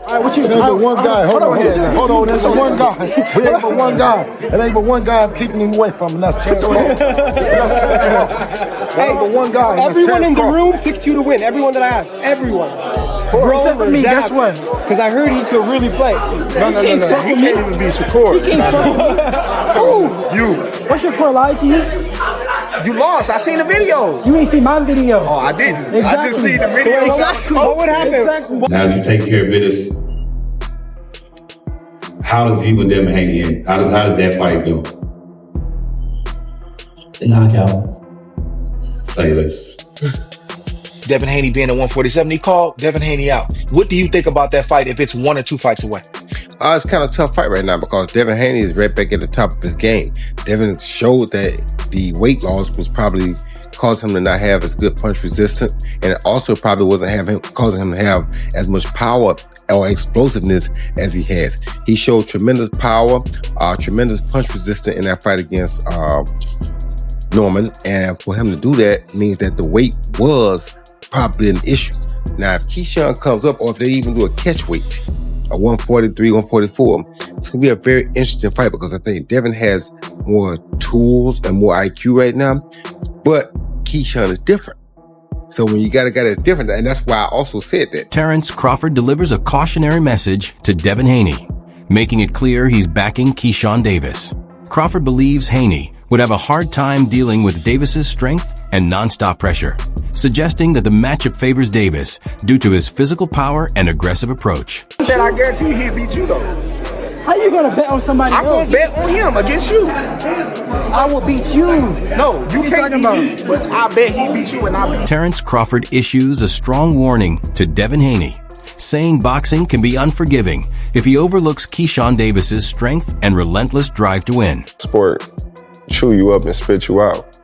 All right, what you? It ain't but one guy. Hold on. There's one guy. We ain't but one guy. It ain't but one guy keeping him away from him. That's Terence Crawford. Hey, but one guy. Everyone in the room picked you to win. Everyone that I asked. Everyone. Except for me. Guess what? Because I heard he could really play. No. He can't even be Shakur. He can't fuck You. What's your core lied to you? You lost. I seen the video. You ain't seen my video. Oh, I didn't. Exactly. I just seen the video. Exactly. What would happen? Now that you take care of business, how does you and Devin Haney in? How does that fight go? The knockout. Say this. Devin Haney being at 147, he called Devin Haney out. What do you think about that fight if it's 1 or 2 fights away? It's kind of a tough fight right now because Devin Haney is right back at the top of his game. Devin showed that the weight loss was probably causing him to not have as good punch resistance, and it also probably wasn't causing him to have as much power or explosiveness as he has. He showed tremendous power, tremendous punch resistance in that fight against Norman, and for him to do that means that the weight was probably an issue. Now, if Keyshawn comes up, or if they even do a catch weight, a 143, 144, it's gonna be a very interesting fight because I think Devin has more tools and more IQ right now, but Keyshawn is different. So when you got a guy that's different, and that's why I also said that. Terence Crawford delivers a cautionary message to Devin Haney, making it clear he's backing Keyshawn Davis. Crawford believes Haney would have a hard time dealing with Davis's strength and nonstop pressure, suggesting that the matchup favors Davis due to his physical power and aggressive approach. Said I guarantee you he'll beat you though. How you gonna bet on somebody else? I'm gonna bet on him against you. I will beat you. No, you can't beat me, but I bet he beat you and I beat. Terence Crawford issues a strong warning to Devin Haney, saying boxing can be unforgiving if he overlooks Keyshawn Davis's strength and relentless drive to win. Sport chew you up and spit you out.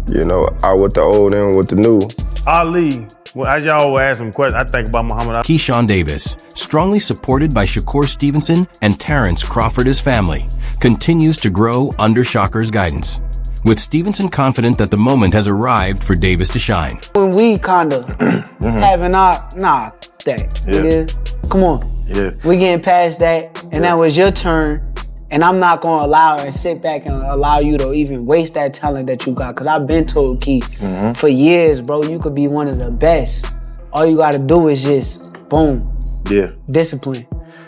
You know, out with the old and with the new. Ali, well, as y'all ask him questions, I think about Muhammad Ali. Keyshawn Davis, strongly supported by Shakur Stevenson and Terence Crawford as family, continues to grow under Shakur's guidance, with Stevenson confident that the moment has arrived for Davis to shine. When we kind of having our, come on. Yeah. We getting past that, and that was your turn. And I'm not gonna allow and sit back and allow you to even waste that talent that you got. Cause I've been told, Key, for years, bro, you could be one of the best. All you gotta do is just, boom, discipline.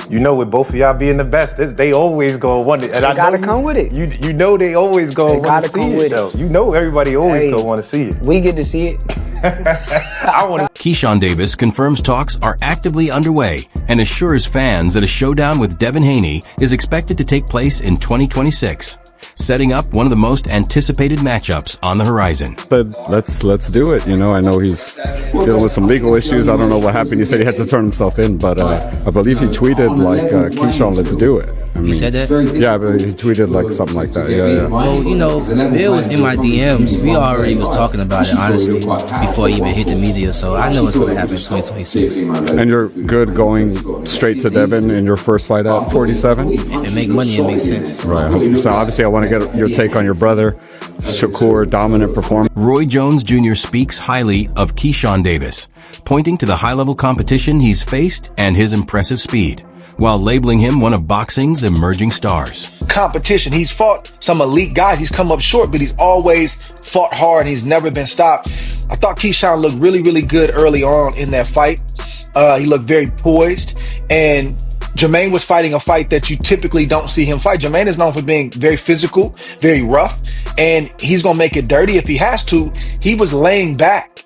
You know, with both of y'all being the best, they always gonna want it. And they gotta come with it. You know they always gonna want to see it, though. You know everybody always gonna want to see it. We get to see it. Keyshawn Davis confirms talks are actively underway and assures fans that a showdown with Devin Haney is expected to take place in 2026, setting up one of the most anticipated matchups on the horizon. But let's do it. You know, I know he's dealing with some legal issues. I don't know what happened. He said he had to turn himself in, but I believe he tweeted like, Keyshawn, let's do it. I mean, he said that? Yeah, but he tweeted like something like that. Yeah. Well, you know, Bill was in my DMs. We already was talking about it, honestly, before he even hit the media. So I know it's going to happen in 2026. And you're good going straight to Devin in your first fight at 47? If it make money, it makes sense. Right. So obviously I want to get your take on your brother, Shakur, dominant performance. Roy Jones Jr. speaks highly of Keyshawn Davis, pointing to the high-level competition he's faced and his impressive speed, while labeling him one of boxing's emerging stars. Competition. He's fought some elite guys. He's come up short, but he's always fought hard. He's never been stopped. I thought Keyshawn looked really, really good early on in that fight. He looked very poised, and Jermaine was fighting a fight that you typically don't see him fight. Jermaine is known for being very physical, very rough, and he's going to make it dirty if he has to. He was laying back,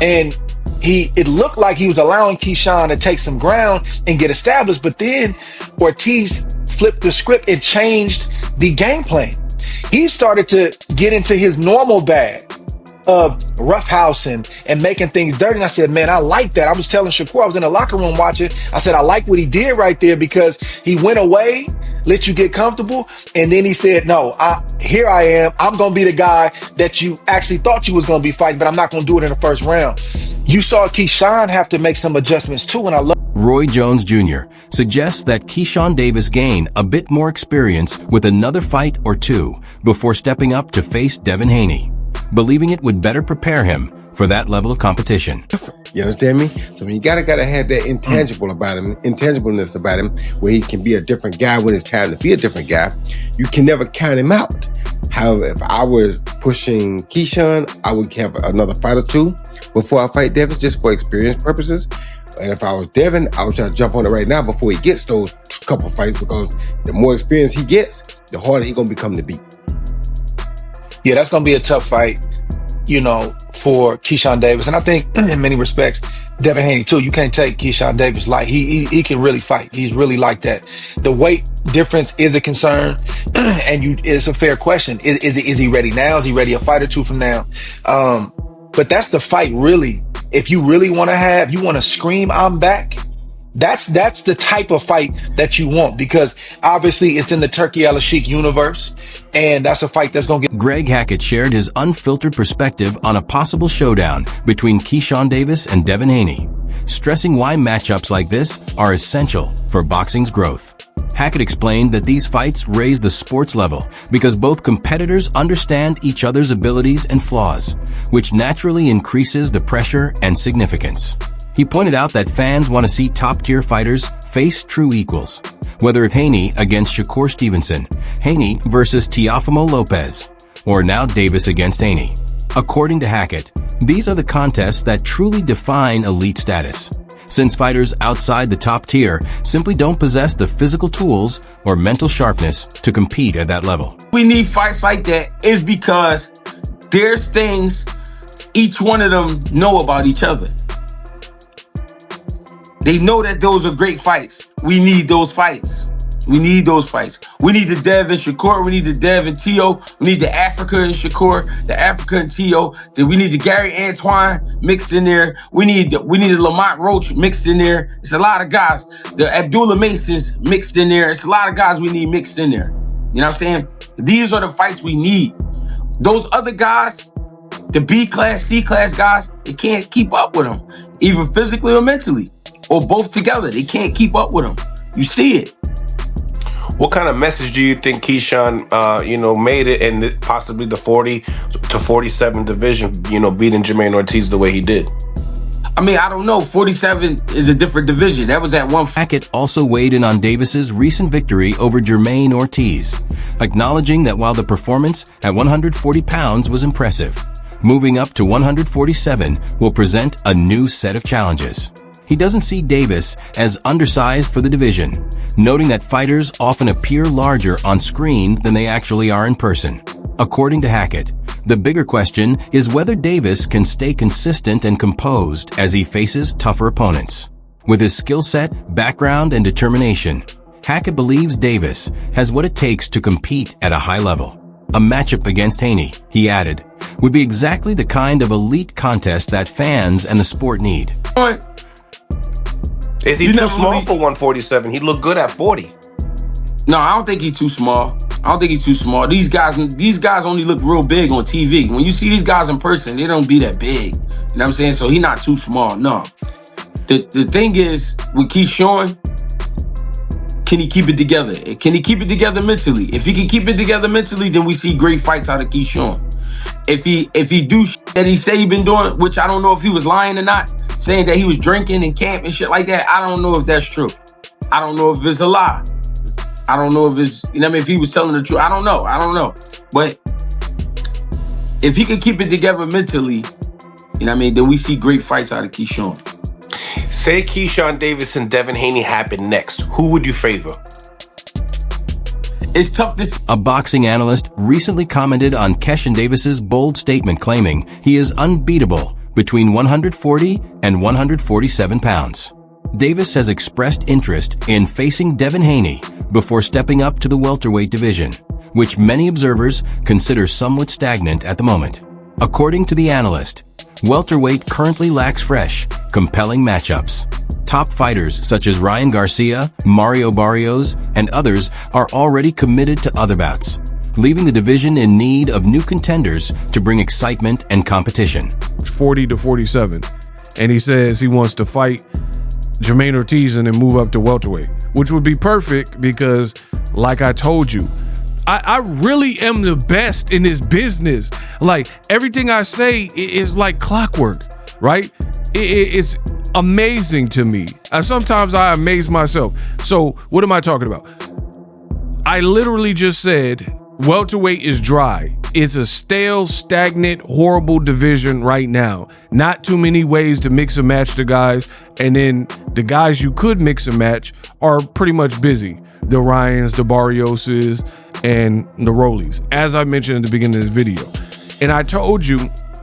and it looked like he was allowing Keyshawn to take some ground and get established, but then Ortiz flipped the script and changed the game plan. He started to get into his normal bag of roughhousing and making things dirty. And I said, man, I like that. I was telling Shakur, I was in the locker room watching. I said, I like what he did right there because he went away, let you get comfortable. And then he said, no, here I am. I'm going to be the guy that you actually thought you was going to be fighting, but I'm not going to do it in the first round. You saw Keyshawn have to make some adjustments too. And I love Roy Jones Jr. suggests that Keyshawn Davis gain a bit more experience with another fight or two before stepping up to face Devin Haney, believing it would better prepare him for that level of competition. You understand me? So when you gotta have that intangibleness about him, where he can be a different guy when it's time to be a different guy, you can never count him out. However, if I were pushing Keyshawn, I would have another fight or two before I fight Devin, just for experience purposes. And if I was Devin, I would try to jump on it right now before he gets those couple fights, because the more experience he gets, the harder he's gonna become to beat. Yeah, that's going to be a tough fight, for Keyshawn Davis. And I think in many respects, Devin Haney too. You can't take Keyshawn Davis light. He can really fight. He's really like that. The weight difference is a concern, and it's a fair question. Is he ready now? Is he ready a fight or two from now? But that's the fight, really. If you really want to scream, I'm back. That's the type of fight that you want, because obviously it's in the Turki Al-Sheikh universe, and that's a fight that's going to get... Greg Hackett shared his unfiltered perspective on a possible showdown between Keyshawn Davis and Devin Haney, stressing why matchups like this are essential for boxing's growth. Hackett explained that these fights raise the sports level because both competitors understand each other's abilities and flaws, which naturally increases the pressure and significance. He pointed out that fans want to see top-tier fighters face true equals, whether it's Haney against Shakur Stevenson, Haney versus Teofimo Lopez, or now Davis against Haney. According to Hackett, these are the contests that truly define elite status, since fighters outside the top tier simply don't possess the physical tools or mental sharpness to compete at that level. We need fights like that is because there's things each one of them know about each other. They know that those are great fights. We need those fights. We need those fights. We need the Dev and Shakur. We need the Dev and Tio. We need the Africa and Shakur, the Africa and Tio. We need the Gary Antoine mixed in there. We need the Lamont Roach mixed in there. It's a lot of guys. The Abdullah Masons mixed in there. It's a lot of guys we need mixed in there. You know what I'm saying? These are the fights we need. Those other guys, the B class, C class guys, they can't keep up with them, either physically or mentally, or both together. They can't keep up with them. You see it. What kind of message do you think Keyshawn, made it in possibly the 40 to 47 division, beating Jermaine Ortiz the way he did? I mean, I don't know. 47 is a different division. That was that one. Hackett also weighed in on Davis's recent victory over Jermaine Ortiz, acknowledging that while the performance at 140 pounds was impressive, moving up to 147 will present a new set of challenges. He doesn't see Davis as undersized for the division, noting that fighters often appear larger on screen than they actually are in person. According to Hackett, the bigger question is whether Davis can stay consistent and composed as he faces tougher opponents. With his skill set, background, and determination, Hackett believes Davis has what it takes to compete at a high level. A matchup against Haney, he added, would be exactly the kind of elite contest that fans and the sport need. Is he too small for 147? He looked good at 40. No, I don't think he's too small. These guys only look real big on TV. When you see these guys in person, they don't be that big. You know what I'm saying? So he's not too small, no. The thing is, with Keyshawn, can he keep it together? Can he keep it together mentally? If he can keep it together mentally, then we see great fights out of Keyshawn. If he do that he say he been doing, which I don't know if he was lying or not, saying that he was drinking and camp and shit like that, I don't know if that's true. I don't know if it's a lie. I don't know if it's, if he was telling the truth. I don't know. But if he could keep it together mentally, then we see great fights out of Keyshawn. Say Keyshawn Davis and Devin Haney happen next. Who would you favor? It's tough to... A boxing analyst recently commented on Keyshawn Davis's bold statement claiming he is unbeatable between 140 and 147 pounds. Davis has expressed interest in facing Devin Haney before stepping up to the welterweight division, which many observers consider somewhat stagnant at the moment. According to the analyst, welterweight currently lacks fresh, compelling matchups. Top fighters such as Ryan Garcia, Mario Barrios, and others are already committed to other bouts, leaving the division in need of new contenders to bring excitement and competition. 40 to 47, and he says he wants to fight Jermaine Ortiz and then move up to welterweight, which would be perfect because, like I told you, I really am the best in this business. Like, everything I say is like clockwork. right? It's amazing to me. Sometimes I amaze myself. So what am I talking about? I literally just said welterweight is dry. It's a stale, stagnant, horrible division right now. Not too many ways to mix and match the guys. And then the guys you could mix and match are pretty much busy. The Ryans, the Barrioses, and the Rollies, as I mentioned in the beginning of this video. And I told you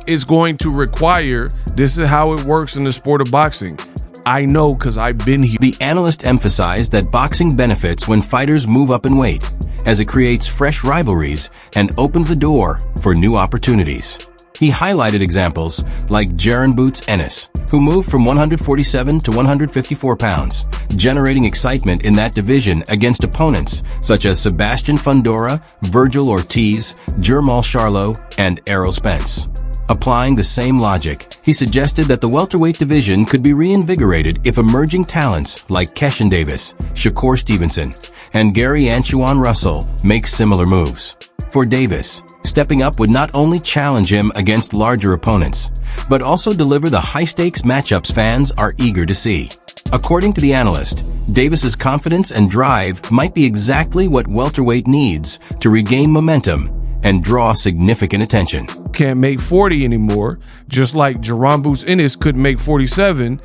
it's going to require, this is how it works in the sport of boxing. I know because I've been here. The analyst emphasized that boxing benefits when fighters move up in weight, as it creates fresh rivalries and opens the door for new opportunities. He highlighted examples like Jaron Boots Ennis, who moved from 147 to 154 pounds, generating excitement in that division against opponents such as Sebastian Fundora, Virgil Ortiz, Jermall Charlo, and Errol Spence. Applying the same logic, he suggested that the welterweight division could be reinvigorated if emerging talents like Keyshawn Davis, Shakur Stevenson, and Gary Antoine Russell make similar moves. For Davis, stepping up would not only challenge him against larger opponents, but also deliver the high-stakes matchups fans are eager to see. According to the analyst, Davis's confidence and drive might be exactly what welterweight needs to regain momentum and draw significant attention. Can't make 40 anymore, just like Jaron Boots Ennis couldn't make 47,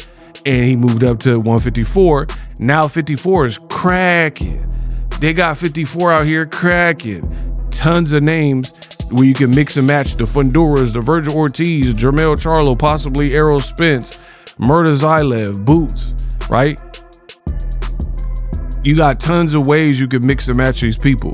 and he moved up to 154. Now 54 is cracking. They got 54 out here cracking. Tons of names where you can mix and match the Fundoras, the Virgil Ortiz, Jermall Charlo, possibly Errol Spence, Murtazaev, Boots, right? You got tons of ways you can mix and match these people.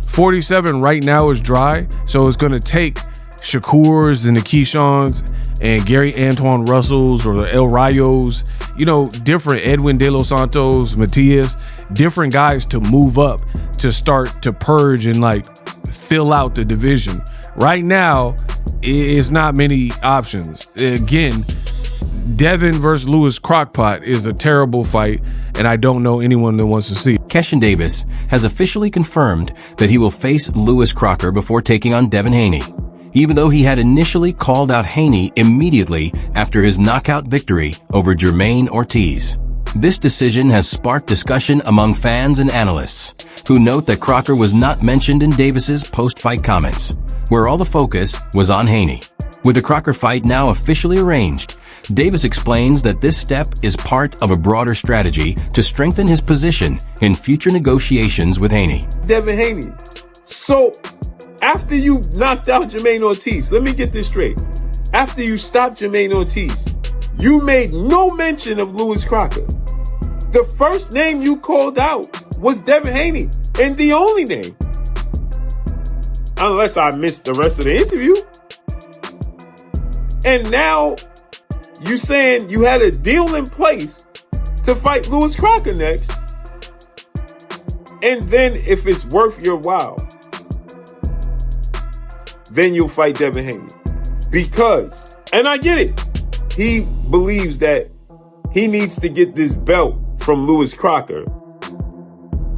47 right now is dry, so it's going to take Shakur's and the Keyshawns and Gary Antoine Russells or the El Rayos, you know, different Edwin De Los Santos, Matias, different guys to move up to start to purge and like fill out the division. Right now, it's not many options. Again, Devin versus Louis Crockpot is a terrible fight, and I don't know anyone that wants to see it. Keyshawn Davis has officially confirmed that he will face Louis Crocker before taking on Devin Haney, even though he had initially called out Haney immediately after his knockout victory over Jermaine Ortiz. This decision has sparked discussion among fans and analysts, who note that Crocker was not mentioned in Davis's post-fight comments, where all the focus was on Haney. With the Crocker fight now officially arranged, Davis explains that this step is part of a broader strategy to strengthen his position in future negotiations with Haney. Devin Haney. So, after you knocked out Jermaine Ortiz, let me get this straight. After you stopped Jermaine Ortiz, you made no mention of Louis Crocker. The first name you called out was Devin Haney, and the only name. Unless I missed the rest of the interview. And now, you saying you had a deal in place to fight Louis Crocker next. And then if it's worth your while, then you'll fight Devin Haney. Because, and I get it, he believes that he needs to get this belt from Louis Crocker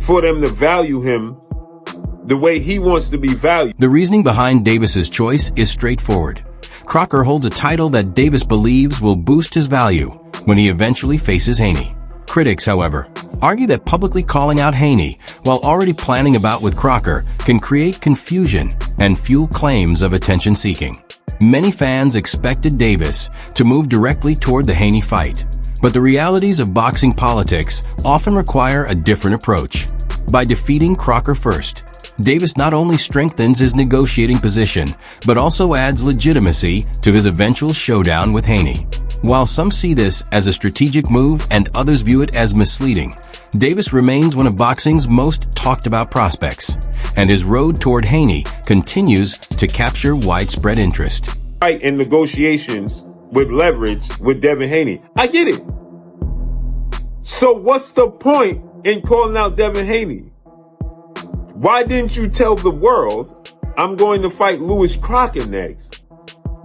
for them to value him the way he wants to be valued. The reasoning behind Davis's choice is straightforward. Crocker holds a title that Davis believes will boost his value when he eventually faces Haney. Critics, however, argue that publicly calling out Haney while already planning a bout with Crocker can create confusion and fuel claims of attention-seeking. Many fans expected Davis to move directly toward the Haney fight, but the realities of boxing politics often require a different approach. By defeating Crocker first, Davis not only strengthens his negotiating position, but also adds legitimacy to his eventual showdown with Haney. While some see this as a strategic move and others view it as misleading, Davis remains one of boxing's most talked about prospects, and his road toward Haney continues to capture widespread interest. Fight in negotiations with leverage with Devin Haney. I get it. So what's the point in calling out Devin Haney? Why didn't you tell the world I'm going to fight Louis Crocker next?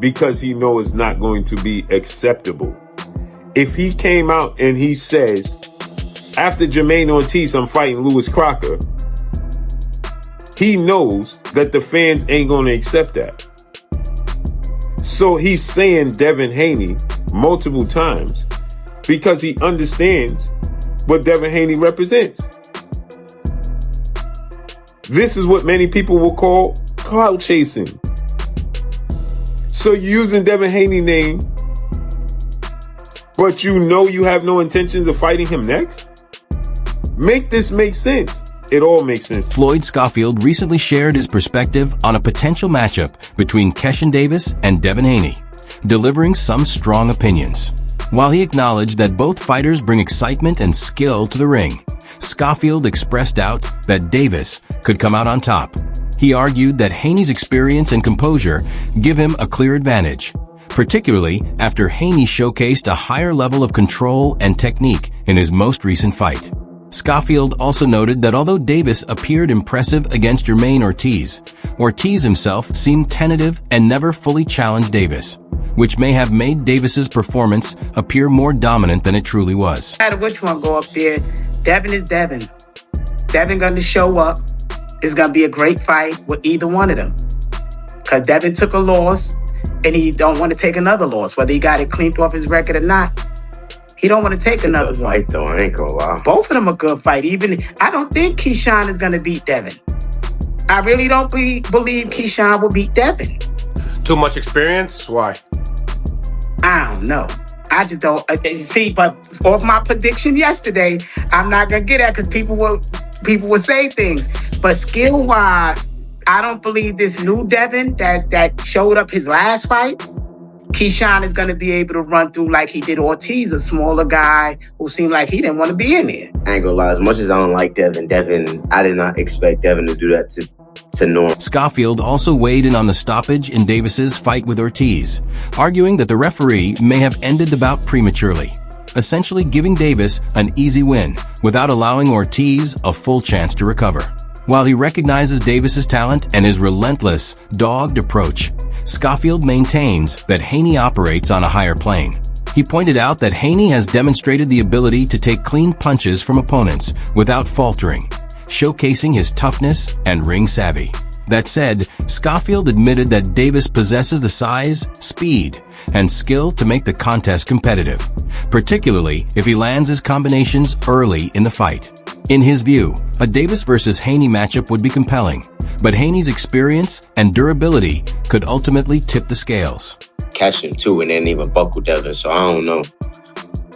Because he knows it's not going to be acceptable. If he came out and he says, after Jermaine Ortiz, I'm fighting Louis Crocker, he knows that the fans ain't going to accept that. So he's saying Devin Haney multiple times because he understands what Devin Haney represents. This is what many people will call clout chasing. So you're using Devin Haney's name, but you know you have no intentions of fighting him next? Make this make sense. It all makes sense. Floyd Schofield recently shared his perspective on a potential matchup between Keyshawn Davis and Devin Haney, delivering some strong opinions. While he acknowledged that both fighters bring excitement and skill to the ring, Schofield expressed doubt that Davis could come out on top. He argued that Haney's experience and composure give him a clear advantage, particularly after Haney showcased a higher level of control and technique in his most recent fight. Schofield also noted that although Davis appeared impressive against Jermaine Ortiz, Ortiz himself seemed tentative and never fully challenged Davis, which may have made Davis's performance appear more dominant than it truly was. No matter which one go up there, Devin is Devin. Devin gonna show up. It's gonna be a great fight with either one of them. Cause Devin took a loss and he don't want to take another loss, whether he got it cleaned off his record or not. He don't want to take another one. Fight though, I ain't gonna lie. Both of them are good fight. Even I don't think Keyshawn is gonna beat Devin. I really don't believe Keyshawn will beat Devin. Too much experience? Why? I don't know. I just don't see. But off my prediction yesterday, I'm not gonna get that because people will say things. But skill wise, I don't believe this new Devin that showed up his last fight. Keyshawn is going to be able to run through like he did Ortiz, a smaller guy who seemed like he didn't want to be in there. I ain't gonna lie, as much as I don't like Devin, I did not expect Devin to do that to Norm. Schofield also weighed in on the stoppage in Davis's fight with Ortiz, arguing that the referee may have ended the bout prematurely, essentially giving Davis an easy win without allowing Ortiz a full chance to recover. While he recognizes Davis's talent and his relentless, dogged approach, Schofield maintains that Haney operates on a higher plane. He pointed out that Haney has demonstrated the ability to take clean punches from opponents without faltering, showcasing his toughness and ring savvy. That said, Schofield admitted that Davis possesses the size, speed, and skill to make the contest competitive, particularly if he lands his combinations early in the fight. In his view, a Davis versus Haney matchup would be compelling, but Haney's experience and durability could ultimately tip the scales. Catch him too, and then even buckle Devin, so I don't know.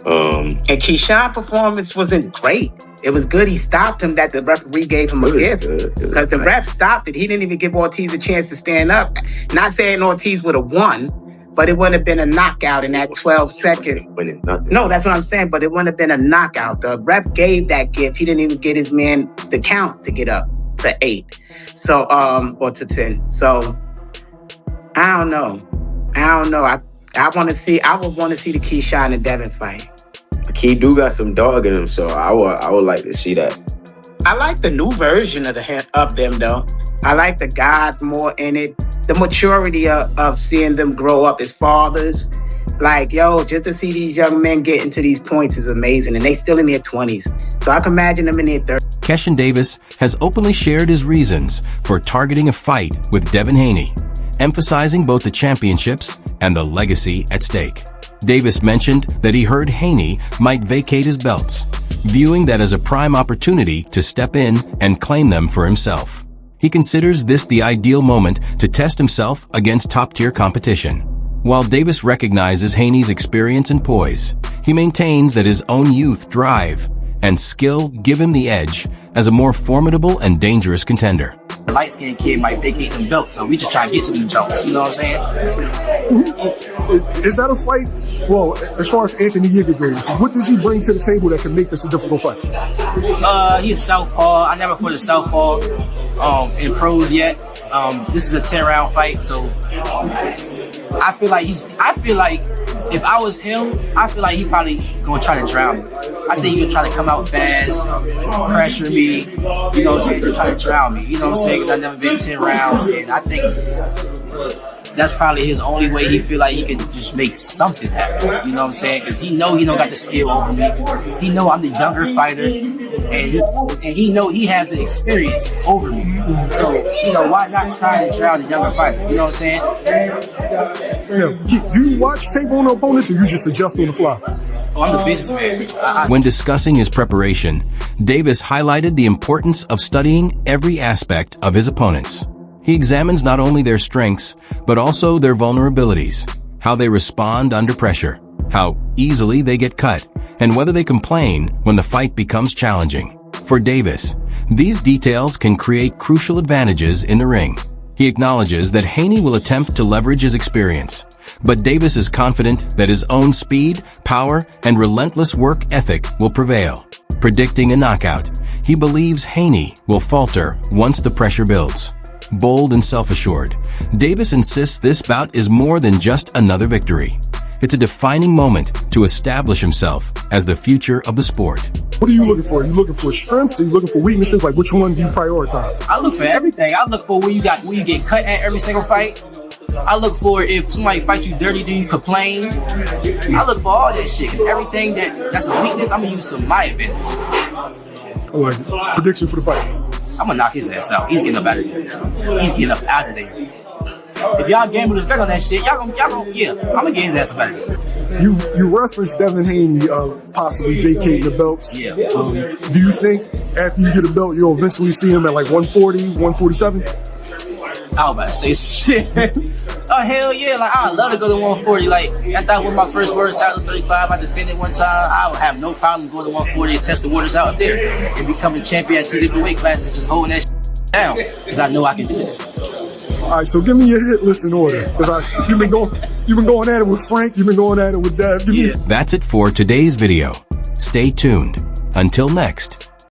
And Keyshawn's performance wasn't great. It was good. He stopped him. That the referee gave him a gift because the ref stopped it. He didn't even give Ortiz a chance to stand up. Not saying Ortiz would have won, but it wouldn't have been a knockout in that 12 seconds. No, that's what I'm saying. But it wouldn't have been a knockout. The ref gave that gift. He didn't even get his man the count to get up to 8, so or to 10. So I don't know. I want to see. I would want to see the Keyshawn and Devin fight. Key do got some dog in him, so I would like to see that. I like the new version of them though. I like the God more in it. The maturity of seeing them grow up as fathers. Like, yo, just to see these young men get into these points is amazing. And they still in their 20s. So I can imagine them in their 30s. Keyshawn Davis has openly shared his reasons for targeting a fight with Devin Haney, emphasizing both the championships and the legacy at stake. Davis mentioned that he heard Haney might vacate his belts, viewing that as a prime opportunity to step in and claim them for himself. He considers this the ideal moment to test himself against top-tier competition. While Davis recognizes Haney's experience and poise, he maintains that his own youth, drive, and skill give him the edge as a more formidable and dangerous contender. The light-skinned kid might vacate them belts, so we just try to get to them jumps, you know what I'm saying? Is that a fight? Well, as far as Anthony Yiga goes, what does he bring to the table that can make this a difficult fight? He's southpaw. I never fought a southpaw in pros yet. This is a 10-round fight, so I feel like if I was him, I feel like he probably gonna try to drown me. I think he gonna try to come out fast, pressure me, you know what I'm saying, just try to drown me, you know what I'm saying, because I've never been 10 rounds, and I think that's probably his only way he feel like he can just make something happen. You know what I'm saying? Because he know he don't got the skill over me. He know I'm the younger fighter, and he know he has the experience over me. So, you know, why not try and trial the younger fighter? You know what I'm saying? Do you watch tape on the opponents, or you just adjust on the fly? Oh, I'm the businessman. When discussing his preparation, Davis highlighted the importance of studying every aspect of his opponents. He examines not only their strengths, but also their vulnerabilities, how they respond under pressure, how easily they get cut, and whether they complain when the fight becomes challenging. For Davis, these details can create crucial advantages in the ring. He acknowledges that Haney will attempt to leverage his experience, but Davis is confident that his own speed, power, and relentless work ethic will prevail. Predicting a knockout, he believes Haney will falter once the pressure builds. Bold and self-assured, Davis insists this bout is more than just another victory. It's a defining moment to establish himself as the future of the sport. What are you looking for? Are you looking for strengths? Are you looking for weaknesses? Like, which one do you prioritize? I look for everything. I look for where you get cut at every single fight. I look for if somebody fights you dirty, do you complain? I look for all that shit. Cause everything that's a weakness, I'm gonna use to my advantage. I like it. Prediction for the fight. I'm gonna knock his ass out. He's getting up out of there. He's getting up out of there. If y'all gamble respect on that shit, y'all gonna, yeah, I'm gonna get his ass up out of there. You referenced Devin Haney possibly vacating the belts. Yeah. Do you think after you get a belt, you'll eventually see him at like 140, 147? I was about to say shit. Oh, hell yeah. Like, I'd love to go to 140. Like, after I won my first world title, 35, I defended one time. I would have no problem going to 140 and test the waters out there and becoming champion at 2 different weight classes, just holding that shit down. Because I know I can do it. All right, so give me your hit list in order. Because you've been going at it with Frank, you've been going at it with Dev. That's it for today's video. Stay tuned. Until next.